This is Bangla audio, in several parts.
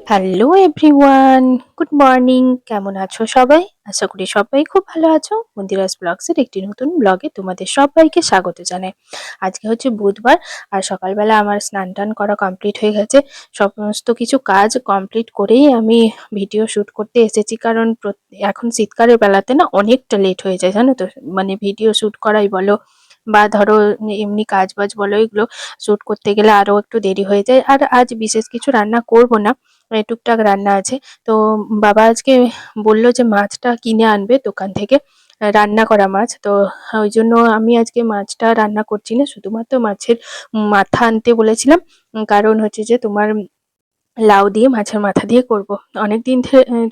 Hello everyone, good morning. কেমন আছো সবাই? আশা করি সবাই খুব ভালো আছো। মন্দিরাস ব্লগসের একটি নতুন ব্লগে তোমাদের সবাইকে স্বাগত জানাই। আজকে হচ্ছে বুধবার, আর সকালবেলা আমার স্নান টান করা কমপ্লিট হয়ে গেছে। সমস্ত কিছু কাজ কমপ্লিট করেই আমি ভিডিও শুট করতে এসেছি, কারণ এখন শীতকালের বেলাতে না অনেকটা লেট হয়ে যায়, জানো তো। মানে ভিডিও শুট করাই বলো বা ধরো এমনি কাজ বাজ বলো, এগুলো শুট করতে গেলে আরো একটু দেরি হয়ে যায়। আর আজ বিশেষ কিছু রান্না করব না, টুকটাক রান্না আছে। তো বাবা আজকে বলল যে মাছটা কিনে আনবে দোকান থেকে, রান্না করা মাছ। তো ওই জন্য আমি আজকে মাছটা রান্না করছি না, শুধুমাত্র মাছের মাথা আনতে বলেছিলাম। কারণ হচ্ছে যে তোমার লাউ দিয়ে মাছের মাথা দিয়ে করব। অনেকদিন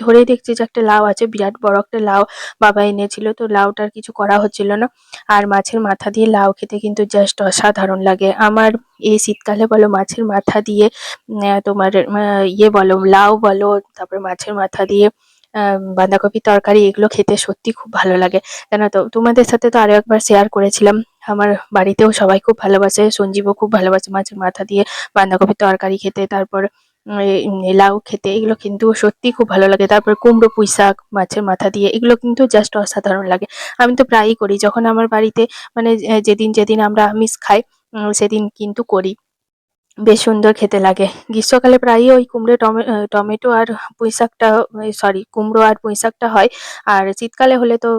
ধরেই দেখছি যে একটা লাউ আছে, বিরাট বড় একটা লাউ বাবা এনেছিল, তো লাউটার কিছু করা হচ্ছিল না। আর মাছের মাথা দিয়ে লাউ খেতে কিন্তু জাস্ট অসাধারণ লাগে আমার। এই শীতকালে বলো মাছের মাথা দিয়ে তোমার ইয়ে বলো লাউ বলো, তারপরে মাছের মাথা দিয়ে বাঁধাকপি তরকারি, এগুলো খেতে সত্যি খুব ভালো লাগে। জানো তো, তোমাদের সাথে তো আরো একবার শেয়ার করেছিলাম। আমার বাড়িতেও সবাই খুব ভালোবাসে, সঞ্জীবও খুব ভালোবাসে মাছের মাথা দিয়ে বাঁধাকপি তরকারি খেতে, তারপর লাউ খেতে, এগুলো কিন্তু সত্যিই খুব ভালো লাগে। তারপর কুমড়ো পুঁই শাক মাছের মাথা দিয়ে, এগুলো কিন্তু জাস্ট অসাধারণ লাগে। আমি তো প্রায়ই করি যখন আমার বাড়িতে, মানে যেদিন যেদিন আমরা আমিষ খাই, সেদিন কিন্তু করি। বেশ সুন্দর খেতে লাগে। গ্রীষ্মকালে প্রায়ই ওই টমেটো আর পুঁইশাকটা, সরি কুমড়ো আর পুঁইশাকটা হয়। আর শীতকালে হলে তো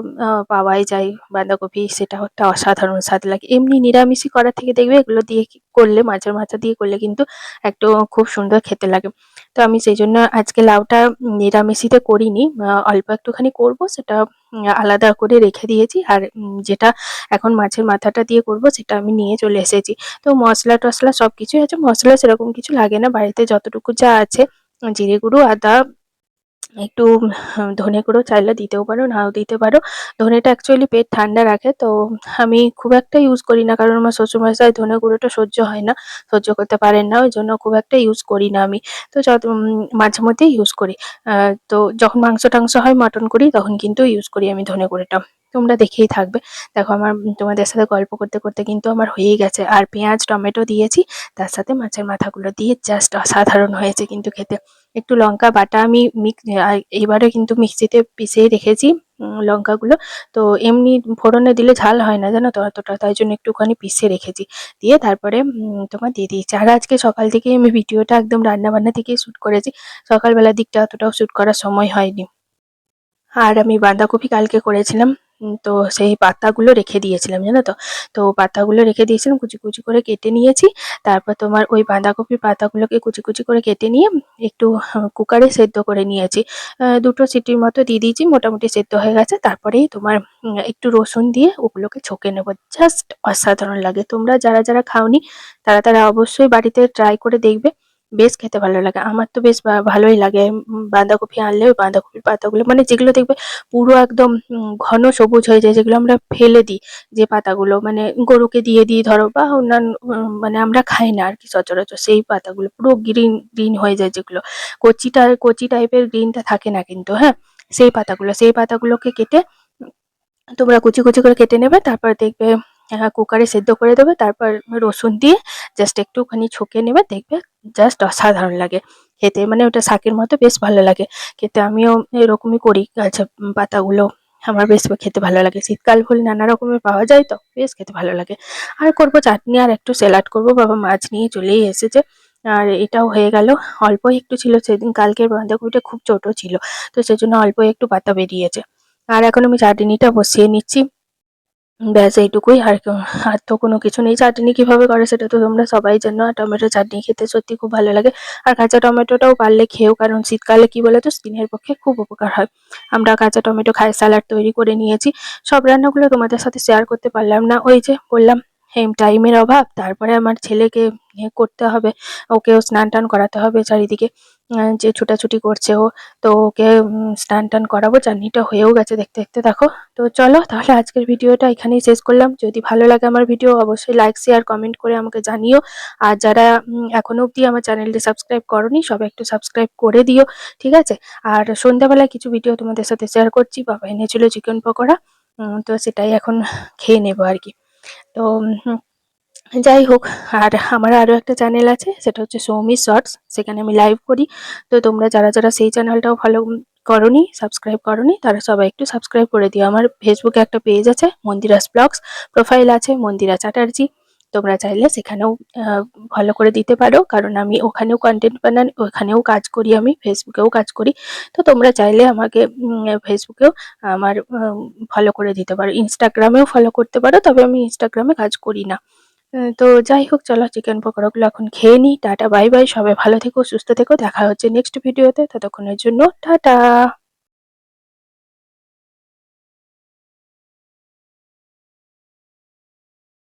পাওয়াই যায় বাঁধাকপি, সেটাও একটা অসাধারণ স্বাদ লাগে। এমনি নিরামিষি করার থেকে দেখবে এগুলো দিয়ে করলে, মাছের মাথা দিয়ে করলে কিন্তু একটু খুব সুন্দর খেতে লাগে। তো আমি সেই জন্য আজকে লাউটা নিরামিষিতে করিনি, অল্প একটুখানি করব, সেটা আলাদা করে রেখে দিয়েছি। আর যেটা এখন মাছের মাথাটা দিয়ে করব সেটা আমি নিয়ে চলে এসেছি। তো মশলা টশলা সবকিছুই আছে, মশলা সেরকম কিছু লাগে না, বাড়িতে যতটুকু যা আছে জিরে গুঁড়ো, আদা, একটু ধনে গুঁড়ো চাইলে দিতেও পারো, নাও দিতে পারো। ধনেটা অ্যাকচুয়ালি পেট ঠান্ডা রাখে, তো আমি খুব একটা ইউজ করি না, কারণ আমার শ্বশুরমশাই ধনে গুঁড়োটা সহ্য হয় না, সহ্য করতে পারেন না, ওই জন্য খুব একটা ইউজ করি না আমি। তো মাঝে মধ্যেই ইউজ করি। তো যখন মাংস টাংস হয়, মটন করি, তখন কিন্তু ইউজ করি আমি ধনে গুঁড়োটা। তোমরা দেখেই থাকবে। দেখো আমার তোমাদের সাথে গল্প করতে করতে কিন্তু আমার হয়েই গেছে। আর পেঁয়াজ টমেটো দিয়েছি, তার সাথে মাছের মাথাগুলো দিয়ে জাস্ট অসাধারণ হয়েছে কিন্তু খেতে। একটু লঙ্কা বাটা আমি এবারে কিন্তু মিক্সিতে পিষেই রেখেছি লঙ্কাগুলো। তো এমনি ফোড়নে দিলে ঝাল হয় না, জানো তো অতটা, তাই জন্য একটুখানি পিষে রেখেছি। দিয়ে তারপরে তোমার দিয়ে দিয়েছি। আর আজকে সকাল থেকেই আমি ভিডিওটা একদম রান্না বান্না থেকেই শুট করেছি, সকালবেলার দিকটা অতটাও শুট করার সময় হয়নি। আর আমি বাঁধাকপি কালকে করেছিলাম, তো সেই পাতাগুলো রেখে দিয়েছিলাম, জানো তো। তো পাতাগুলো রেখে দিয়েছিলাম, কুচি কুচি করে কেটে নিয়েছি। তারপর তোমার ওই বাঁধাকপির পাতাগুলোকে কুচি কুচি করে কেটে নিয়ে একটু কুকারে সেদ্ধ করে নিয়েছি। দুটো সিটির মতো দিয়ে দিয়েছি, মোটামুটি সেদ্ধ হয়ে গেছে। তারপরেই তোমার একটু রসুন দিয়ে ওগুলোকে ছকে নেবো, জাস্ট অসাধারণ লাগে। তোমরা যারা যারা খাওনি তারা তারা অবশ্যই বাড়িতে ট্রাই করে দেখবে, বেশ খেতে ভালো লাগে। আমার তো বেশ ভালোই লাগে। বাঁধাকপি আনলে ওই বাঁধাকপির পাতাগুলো, মানে যেগুলো দেখবে পুরো একদম ঘন সবুজ হয়ে যায়, যেগুলো আমরা ফেলে দিই, যে পাতাগুলো মানে গরুকে দিয়ে দিই ধরো, বা অন্যান্য মানে আমরা খাই না আর কি সচরাচর, সেই পাতাগুলো পুরো গ্রিন গ্রিন হয়ে যায়, যেগুলো কচি টাইপের গ্রিনটা থাকে না কিন্তু, হ্যাঁ, সেই পাতাগুলোকে কেটে তোমরা কুচি কুচি করে কেটে নেবে। তারপর দেখবে কুকারে সেদ্ধ করে দেবে, তারপর রসুন দিয়ে জাস্ট একটুখানি ছকে নেবে, দেখবে জাস্ট অসাধারণ লাগে খেতে। মানে ওটা শাকের মতো বেশ ভালো লাগে খেতে। আমিও এরকমই করি, গাছের পাতাগুলো আমার বেশ খেতে ভালো লাগে। শীতকাল বলে নানা রকমের পাওয়া যায়, তো বেশ খেতে ভালো লাগে। আর করব চাটনি, আর একটু স্যালাড করব, বাবা মাছ নিয়ে চলেই এসেছে। আর এটাও হয়ে গেল। অল্প একটু ছিল সেদিন, কালকের বাঁধাকপিটা খুব ছোট ছিল, তো সেজন্য অল্প একটু পাতা বেরিয়েছে। আর এখন আমি চাটনিটা বসিয়ে নিচ্ছি, ব্যাস এইটুকুই। আর তো কোনো কিছু নেই। চাটনি কিভাবে করে সেটা তো তোমরা সবাই জানো। আর টমেটো চাটনি খেতে সত্যি খুব ভালো লাগে। আর কাঁচা টমেটোটাও পারলে খেও, কারণ শীতকালে কি বলো তো, স্কিনের পক্ষে খুব উপকার হয়। আমরা কাঁচা টমেটো খাই, স্যালাড তৈরি করে নিয়েছি। সব রান্নাগুলো তোমাদের সাথে শেয়ার করতে পারলাম না, ওই যে বললাম টাইমের অভাব। তারপরে আমার ছেলেকে করতে হবে, ওকেও স্নান টান করাতে হবে চারিদিকে, যে ছুটাছুটি করছে ও। তো ওকে স্নান টান করাবো, চাটনিটা হয়েও গেছে দেখতে দেখতে, দেখো। তো চলো তাহলে আজকের ভিডিওটা এখানেই শেষ করলাম। যদি ভালো লাগে আমার ভিডিও, অবশ্যই লাইক শেয়ার কমেন্ট করে আমাকে জানিও। আর যারা এখনো অবধি আমার চ্যানেলটি সাবস্ক্রাইব করোনি, সবাই একটু সাবস্ক্রাইব করে দিও, ঠিক আছে। আর সন্ধ্যাবেলায় কিছু ভিডিও তোমাদের সাথে শেয়ার করছি, বাবা এনেছিল চিকেন পকোড়া, তো সেটাই এখন খেয়ে নেবো আর কি। তো যাই হোক, আর আমার আরো একটা চ্যানেল আছে, সেটা হচ্ছে সৌমি শর্টস। সেখানে আমি লাইভ করি। তো তোমরা যারা সেই চ্যানেলটাও ফলো করোনি, সাবস্ক্রাইব করোনি, তারা সবাই একটু সাবস্ক্রাইব করে দিও। আমার ফেসবুকে একটা পেজ আছে মন্দিরাস ব্লগস, প্রোফাইল আছে মন্দিরা চ্যাটার্জি। তোমরা চাইলে সেখানেও ফলো করে দিতে পারো, কারণ আমি ওখানেও কন্টেন্ট বানাই, ওখানেও কাজ করি, আমি ফেসবুকেও কাজ করি। তো তোমরা চাইলে আমাকে ফেসবুকেও আমার ফলো করে দিতে পারো, ইনস্টাগ্রামেও ফলো করতে পারো, তবে আমি ইনস্টাগ্রামে কাজ করি না। তো যাই হোক, চলো চিকেন পকোড়াগুলো এখন খেয়ে নিই। টাটা, বাই বাই, সবাই ভালো থেকো, সুস্থ থেকো, দেখা হচ্ছে নেক্সট ভিডিওতে। ততক্ষণের জন্য টাটা।